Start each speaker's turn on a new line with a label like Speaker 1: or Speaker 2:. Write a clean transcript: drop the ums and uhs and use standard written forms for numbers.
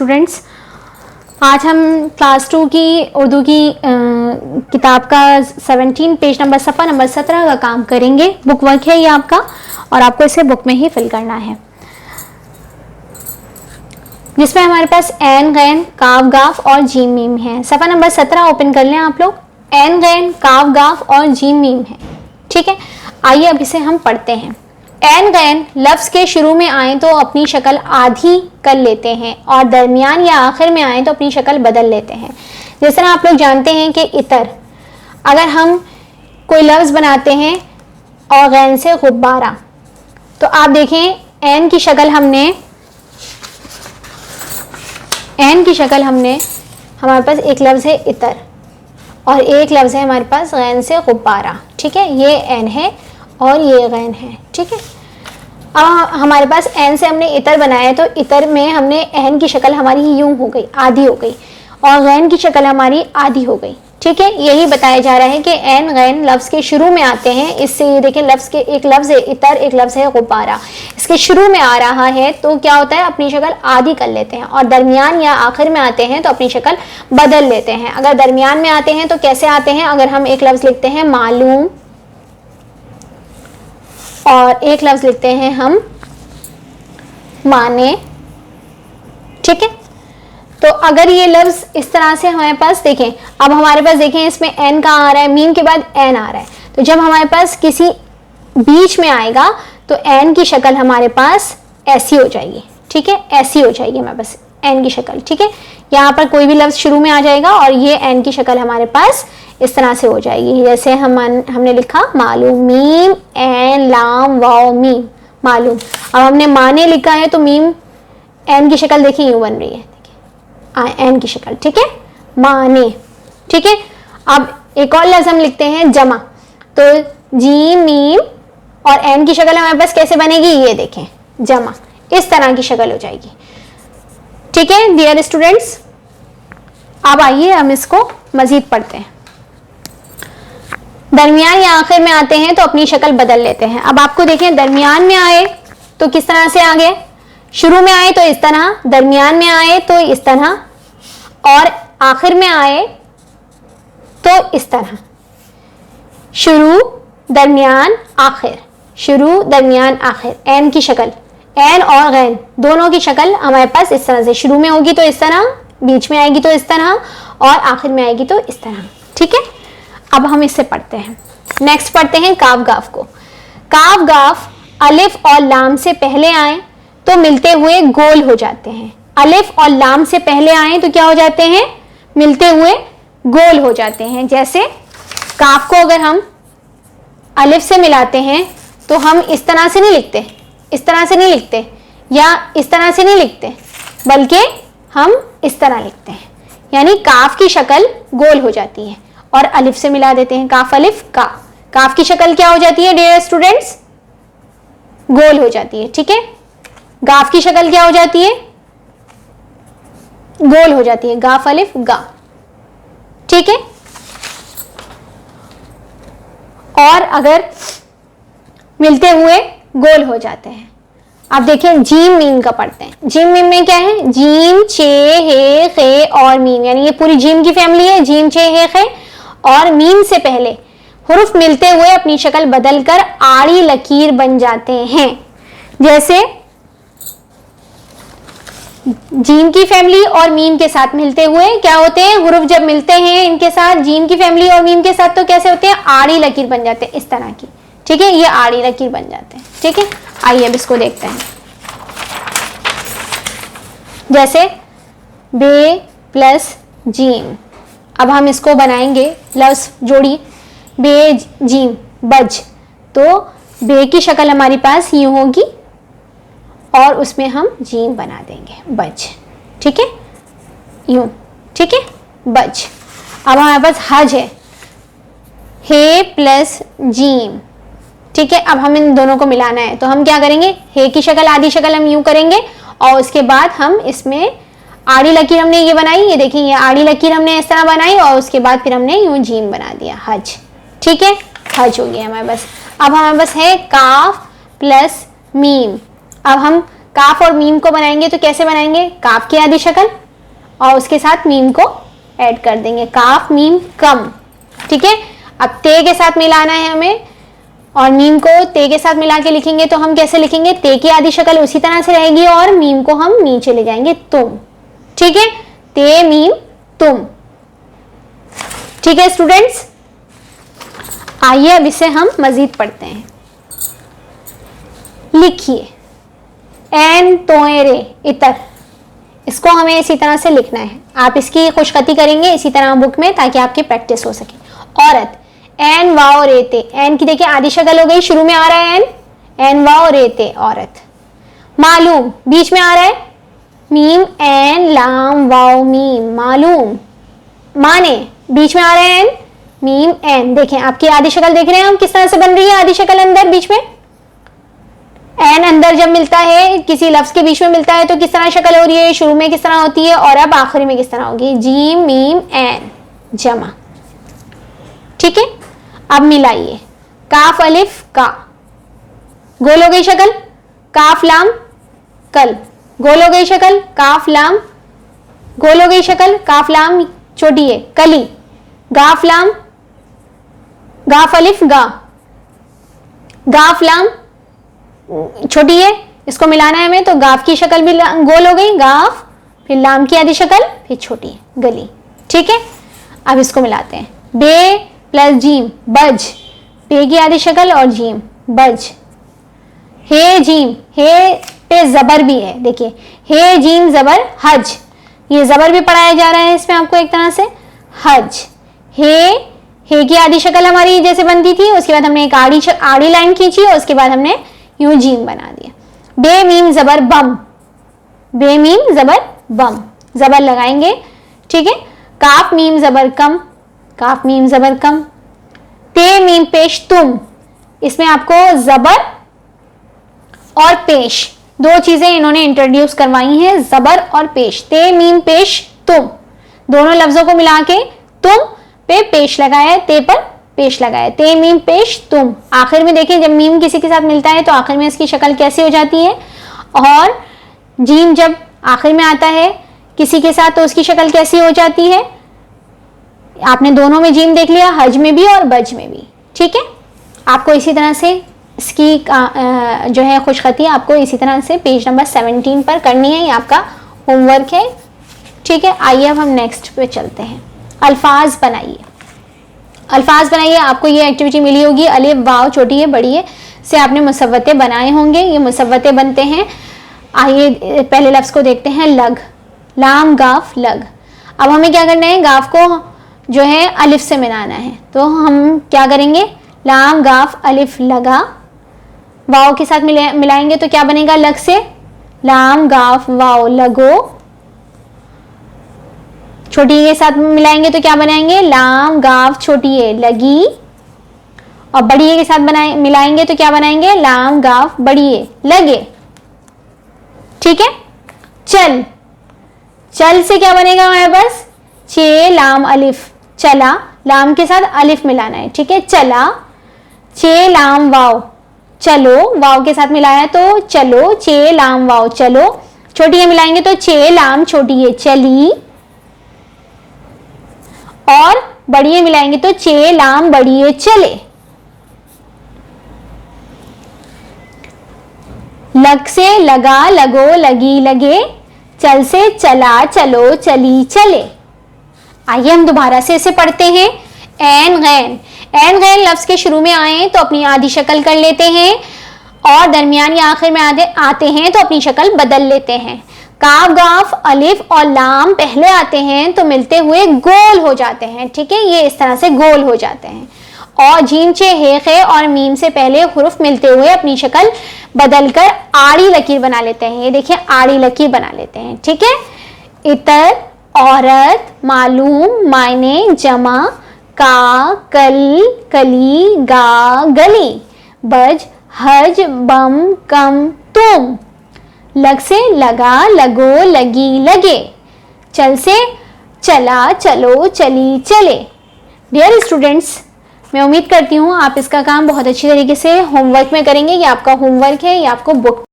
Speaker 1: Students, आज हम class 2 की उर्दू की किताब का 17 पेज नंबर सफ़ा नंबर 17 का काम करेंगे। बुक वर्क है ये आपका और आपको इसे बुक में ही फिल करना है, जिसमें हमारे पास एन गैन काफ गाफ और जीम मीम है। सफ़ा नंबर 17 ओपन कर लें आप लोग। एन गैन काफ गाफ और जीम मीम है, ठीक है। आइए अब इसे हम पढ़ते हैं। एन गैन लफ्ज़ के शुरू में आए तो अपनी शक्ल आधी कर लेते हैं और दरमियान या आखिर में आए तो अपनी शक्ल बदल लेते हैं। जिस तरह आप लोग जानते हैं कि इतर, अगर हम कोई लफ्ज़ बनाते हैं और गैन से गुब्बारा, तो आप देखें एन की शक्ल हमने हमारे पास एक लफ्ज़ है इतर और एक लफ्ज़ है हमारे पास गैन से गुब्बारा, ठीक है। ये एन है और ये गैन है, ठीक है। अब हमारे पास एन से हमने इतर बनाया तो इतर में हमने एन की शक्ल हमारी यूं हो गई, आधी हो गई, और गैन की शक्ल हमारी आधी हो गई, ठीक है। यही बताया जा रहा है कि एन गैन लफ्ज़ के शुरू में आते हैं। इससे ये देखें, लफ्ज़ के एक लफ्ज़ है इतर, एक लफ्ज़ है गुब्बारा, इसके शुरू में आ रहा है तो क्या होता है, अपनी शक्ल आधी कर लेते हैं, और दरमियान या आखिर में आते हैं तो अपनी शक्ल बदल लेते हैं। अगर दरमियान में आते हैं तो कैसे आते हैं, अगर हम एक लफ्ज़ लिखते हैं मालूम और एक लफ्ज़ लिखते हैं हम माने, ठीक है। तो अगर ये लफ्ज़ इस तरह से हमारे पास देखें, अब हमारे पास देखें इसमें एन कहाँ आ रहा है, मीम के बाद एन आ रहा है, तो जब हमारे पास किसी बीच में आएगा तो एन की शक्ल हमारे पास ऐसी हो जाएगी, ठीक है, ऐसी हो जाएगी हमारे पास एन की शक्ल, ठीक है। यहाँ पर कोई भी लफ्ज़ शुरू में आ जाएगा और ये एन की शक्ल हमारे पास इस तरह से हो जाएगी। जैसे हमने लिखा मालूम, मीम एन लाम वाओ मीम, मालूम। अब हमने माने लिखा है तो मीम एन की शक्ल देखिए यूं बन रही है, देखिए एन की शक्ल, ठीक है, माने, ठीक है। अब एक और लफ्ज़ हम लिखते हैं जमा, तो जी मीम और एन की शक्ल हमारे पास कैसे बनेगी, ये देखें जमा, इस तरह की शक्ल हो जाएगी, ठीक है डियर स्टूडेंट्स। अब आइए हम इसको मजीद पढ़ते हैं। दरमियान या आखिर में आते हैं तो अपनी शक्ल बदल लेते हैं। अब आपको देखें, दरमियान में आए तो किस तरह से आ गए, शुरू में आए तो इस तरह, दरमियान में आए तो इस तरह, और आखिर में आए तो इस तरह। शुरू दरमियान आखिर, शुरू दरमियान आखिर। एन की शक्ल, एन और गैन दोनों की शक्ल हमारे पास इस तरह से, शुरू में होगी तो इस तरह, बीच में आएगी तो इस तरह, और आखिर में आएगी तो इस तरह, ठीक है। अब हम इससे पढ़ते हैं। नेक्स्ट पढ़ते हैं काफ गाफ को। काफ गाफ अलिफ और लाम से पहले आए तो मिलते हुए गोल हो जाते हैं। अलिफ और लाम से पहले आए तो क्या हो जाते हैं, मिलते हुए गोल हो जाते हैं। जैसे काफ को अगर हम अलिफ से मिलाते हैं तो हम इस तरह से नहीं लिखते, इस तरह से नहीं लिखते, या इस तरह से नहीं लिखते, बल्कि हम इस तरह लिखते हैं, यानी काफ की शक्ल गोल हो जाती है। और अलिफ से मिला देते हैं, काफ अलिफ का, काफ की शक्ल क्या हो जाती है डियर स्टूडेंट्स, गोल हो जाती है, ठीक है। गाफ की शक्ल क्या हो जाती है, गोल हो जाती है, गाफ अलिफ गा, ठीक है। और अगर मिलते हुए गोल हो जाते हैं, आप देखें जीम मीम का पढ़ते हैं। जीम मीम में क्या है, जीम छे हे खे और मीम, यानी ये पूरी जीम की फैमिली है, जीम छे हे खे, और मीम से पहले हुरुफ मिलते हुए अपनी शक्ल बदलकर आड़ी लकीर बन जाते हैं। जैसे जीम की फैमिली और मीम के साथ मिलते हुए क्या होते हैं, हुरुफ जब मिलते हैं इनके साथ, जीम की फैमिली और मीम के साथ, तो कैसे होते हैं, आड़ी लकीर बन जाते हैं, इस तरह की, ठीक है, ये आड़ी लकीर बन जाते हैं, ठीक है। आइए अब इसको देखते हैं। जैसे बे प्लस जीम, अब हम इसको बनाएंगे लफ्ज़ जोड़ी, बे जीम बज, तो बे की शक्ल हमारी पास यूं होगी और उसमें हम जीम बना देंगे बज, ठीक है, यूं, ठीक है, बज। अब हमारे पास हज है, हे प्लस जीम, ठीक है। अब हम इन दोनों को मिलाना है तो हम क्या करेंगे, हे की शक्ल आधी शक्ल हम यूं करेंगे और उसके बाद हम इसमें आड़ी लकीर हमने ये बनाई, ये देखिए ये आड़ी लकीर हमने इस तरह बनाई और उसके बाद फिर हमने यूं जीम बना दिया, हज, ठीक है, हज हो गया हमारे पास। अब हमारे पास है काफ प्लस मीम। अब हम काफ और मीम को बनाएंगे तो कैसे बनाएंगे, काफ की आधी शक्ल और उसके साथ मीम को ऐड कर देंगे, काफ मीम कम। ठीक है, अब ते के साथ मिलाना है हमें और मीम को ते के साथ मिला के लिखेंगे तो हम कैसे लिखेंगे, ते की आधी शक्ल उसी तरह से रहेगी और मीम को हम नीचे ले जाएंगे तुम। ठीक है, ते मीम तुम। ठीक है स्टूडेंट्स, आइए अब इसे हम मजीद पढ़ते हैं। लिखिए एन तोए रे इतर, इसको हमें इसी तरह से लिखना है। आप इसकी खुशखती करेंगे इसी तरह बुक में ताकि आपकी प्रैक्टिस हो सके। औरत एन वाओ रेते, एन की देखिए आधी शक्ल हो गई, शुरू में आ रहा है एन वाओ रेते औरत। मालूम बीच में आ रहा है मीम एन लाम वाओ मीम मालूम। माने बीच में आ रहा है एन मीम एन। देखें आपकी आधी शक्ल देख रहे हैं हम किस तरह से बन रही है, आधी शक्ल अंदर बीच में एन अंदर जब मिलता है किसी लफ्ज के बीच में मिलता है तो किस तरह शक्ल हो रही है, शुरू में किस तरह होती है और अब आखिरी में किस तरह होगी, जीम मीम एन जमा। ठीक है, अब मिलाइए काफ अलिफ का, गोल हो गई शक्ल, काफ लाम कल, गोल हो गई शक्ल, काफ लाम गोल हो गई शक्ल, काफ लाम छोटी है कली, गाफ लाम गाफ अलिफ गा, गाफ लाम छोटी है, इसको मिलाना है हमें तो गाफ की शक्ल भी गोल हो गई, गाफ फिर लाम की आधी शक्ल फिर छोटी है गली। ठीक है, अब इसको मिलाते हैं बे प्लस जीम बज, बे की आधी शक्ल और जीम बज। हे जीम, हे पे जबर भी है, देखिए हे जीम जबर हज, ये जबर भी पढ़ाया जा रहा है इसमें आपको एक तरह से हज। हे की आधी शक्ल हमारी जैसे बनती थी, उसके बाद हमने एक आड़ी लाइन खींची और उसके बाद हमने यूं जीम बना दिया। बे मीम जबर बम, बे मीम जबर बम, जबर लगाएंगे। ठीक है, काफ मीम जबर कम, काफ मीम जबर कम। ते मीम पेश तुम, इसमें आपको जबर और पेश दो चीजें इन्होंने इंट्रोड्यूस करवाई हैं, जबर और पेश। ते मीम पेश तुम, दोनों लफ्जों को मिला के तुम पे पेश लगाया, ते पर पेश लगाया, ते मीम पेश तुम। आखिर में देखिए जब मीम किसी के साथ मिलता है तो आखिर में इसकी शक्ल कैसी हो जाती है, और जीम जब आखिर में आता है किसी के साथ तो उसकी शक्ल कैसी हो जाती है। आपने दोनों में जीम देख लिया, हज में भी और बज में भी। ठीक है, आपको इसी तरह से इसकी जो है खुशखती आपको इसी तरह से पेज नंबर 17 पर करनी है, ये आपका होमवर्क है। ठीक है, आइए अब हम नेक्स्ट पे चलते हैं। अल्फाज बनाइए, अल्फाज बनाइए। आपको ये एक्टिविटी मिली होगी अलिफ वाव छोटी है बड़ी है से आपने मुसव्वते बनाए होंगे, ये मुसव्वते बनते हैं। आइए पहले लफ्ज को देखते हैं, लग, लाम गाफ लग। अब हमें क्या करना है, गाफ को जो है अलिफ से मिलाना है, तो हम क्या करेंगे, लाम गाफ अलिफ लगा, वाव के साथ मिलाएंगे तो क्या बनेगा, लग से लाम गाफ वाव लगो, छोटी के साथ मिलाएंगे तो क्या बनाएंगे, लाम गाफ छोटी है लगी, और बड़ी के साथ मिलाएंगे तो क्या बनाएंगे, लाम गाफ बड़ी है लगे। ठीक है, चल, चल से क्या बनेगा हमारे पास, चे लाम अलिफ चला, लाम के साथ अलिफ मिलाना है। ठीक है, चला, चे लाम वाव चलो, वाव के साथ मिलाया तो चलो, चे लाम वाव चलो, छोटी है मिलाएंगे तो चे लाम छोटी है चली, और बड़ी है मिलाएंगे तो चे लाम बड़ी है चले। लग से लगा लगो लगी लगे, चल से चला चलो चली चले। आइए हम दोबारा से इसे पढ़ते हैं। एन गैन, एन गैन लफ्ज के शुरू में आए तो अपनी आधी शक्ल कर लेते हैं, और दरमियान या आखिर में आते हैं तो अपनी शक्ल बदल लेते हैं। काफ गाफ अलिफ और लाम पहले आते हैं तो मिलते हुए गोल हो जाते हैं। ठीक है, ये इस तरह से गोल हो जाते हैं, और जीम चे हे खे और मीम से पहले हुरुफ मिलते हुए अपनी शक्ल बदलकर आड़ी लकीर बना लेते हैं। ये देखिए आड़ी लकीर बना लेते हैं। ठीक है, इतर औरत, मालूम मायने, जमा, का कल कली, गा गली, बज हज बम कम तुम, लग से लगा लगो लगी लगे, चल से चला चलो चली चले। डियर स्टूडेंट्स, मैं उम्मीद करती हूँ आप इसका काम बहुत अच्छी तरीके से होमवर्क में करेंगे। ये आपका होमवर्क है, ये आपको बुक